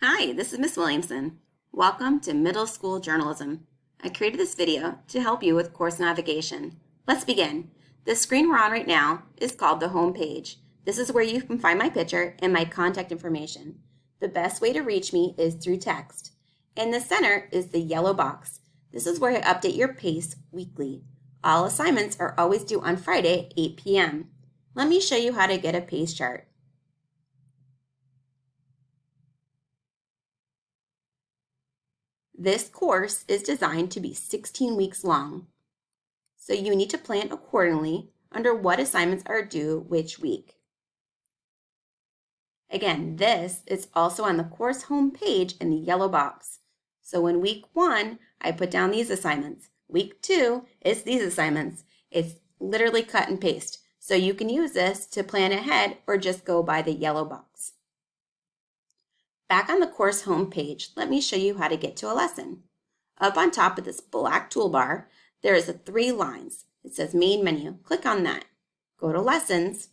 Hi, this is Miss Williamson. Welcome to Middle School Journalism. I created this video to help you with course navigation. Let's begin. The screen we're on right now is called the home page. This is where you can find my picture and my contact information. The best way to reach me is through text. In the center is the yellow box. This is where I update your PACE weekly. All assignments are always due on Friday at 8 p.m. Let me show you how to get a PACE chart. This course is designed to be 16 weeks long, so you need to plan accordingly under what assignments are due which week. Again, this is also on the course home page in the yellow box. So in week 1, I put down these assignments. Week 2 is these assignments. It's literally cut and paste. So you can use this to plan ahead or just go by the yellow box. Back on the course home page, let me show you how to get to a lesson. Up on top of this black toolbar, there is 3 lines. It says Main Menu. Click on that. Go to Lessons.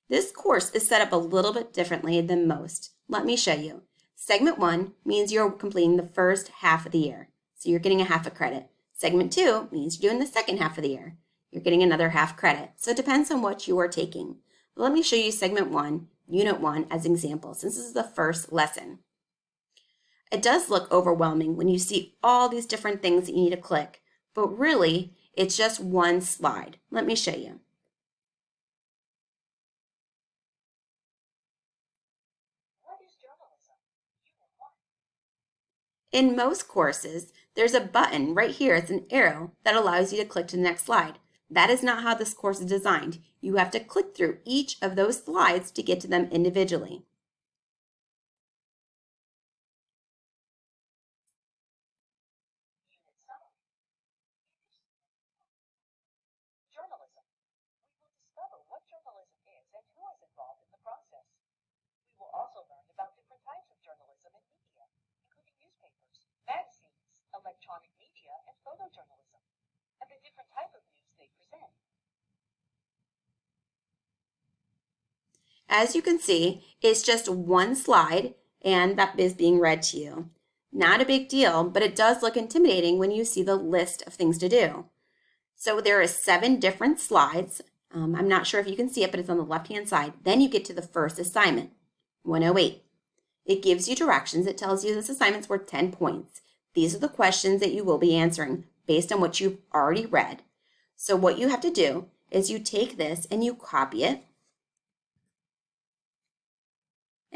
This course is set up a little bit differently than most. Let me show you. Segment 1 means you're completing the first half of the year, so you're getting a half a credit. Segment 2 means you're doing the second half of the year. You're getting another half credit, so it depends on what you are taking. But let me show you Segment 1, Unit 1 as an example, since this is the first lesson. It does look overwhelming when you see all these different things that you need to click, but really, it's just one slide. Let me show you. What is journalism? Unit 1. In most courses, there's a button right here, it's an arrow, that allows you to click to the next slide. That is not how this course is designed. You have to click through each of those slides to get to them individually. Unit summary. Journalism. We will discover what journalism is and who is involved in the process. We will also learn about different types of journalism and media, including newspapers, magazines, electronic media, and photojournalism, and the different type of news they present. As you can see, it's just one slide, and that is being read to you. Not a big deal, but it does look intimidating when you see the list of things to do. So there are 7 different slides. I'm not sure if you can see it, but it's on the left-hand side. Then you get to the first assignment, 108. It gives you directions. It tells you this assignment's worth 10 points. These are the questions that you will be answering based on what you've already read. So what you have to do is you take this and you copy it.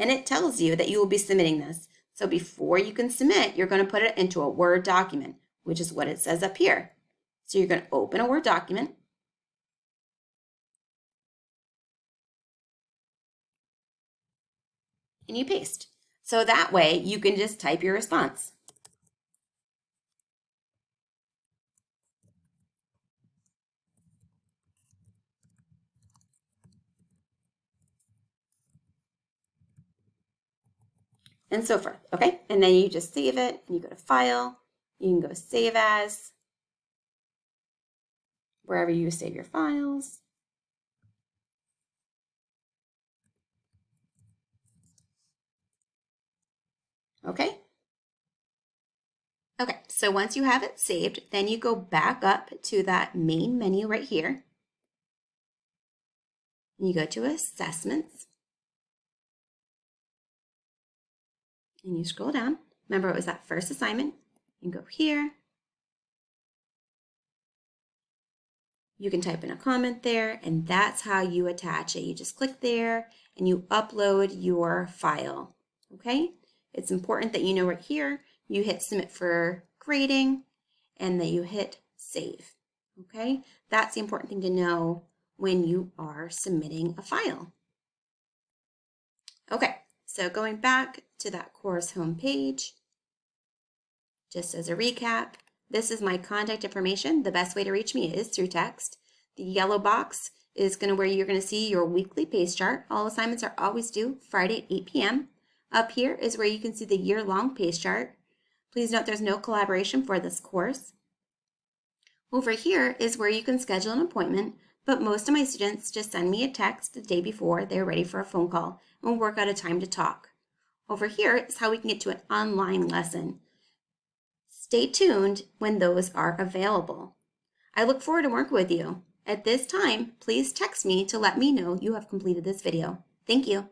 And it tells you that you will be submitting this. So before you can submit, you're going to put it into a Word document, which is what it says up here. So you're going to open a Word document. And you paste. So that way you can just type your response. And so forth, okay? And then you just save it, and you go to File, you can go Save As, wherever you save your files. Okay? Okay, so once you have it saved, then you go back up to that main menu right here. And you go to Assessments. And you scroll down. Remember, it was that first assignment. You can go here. You can type in a comment there, and that's how you attach it. You just click there and you upload your file, okay? It's important that you know right here, you hit Submit for grading, and that you hit Save, okay? That's the important thing to know when you are submitting a file. Okay, so going back to that course homepage, just as a recap, this is my contact information. The best way to reach me is through text. The yellow box is where you're going to see your weekly PACE chart. All assignments are always due Friday at 8 p.m. Up here is where you can see the year-long PACE chart. Please note there's no collaboration for this course. Over here is where you can schedule an appointment, but most of my students just send me a text the day before they're ready for a phone call and we'll work out a time to talk. Over here is how we can get to an online lesson. Stay tuned when those are available. I look forward to working with you. At this time, please text me to let me know you have completed this video. Thank you.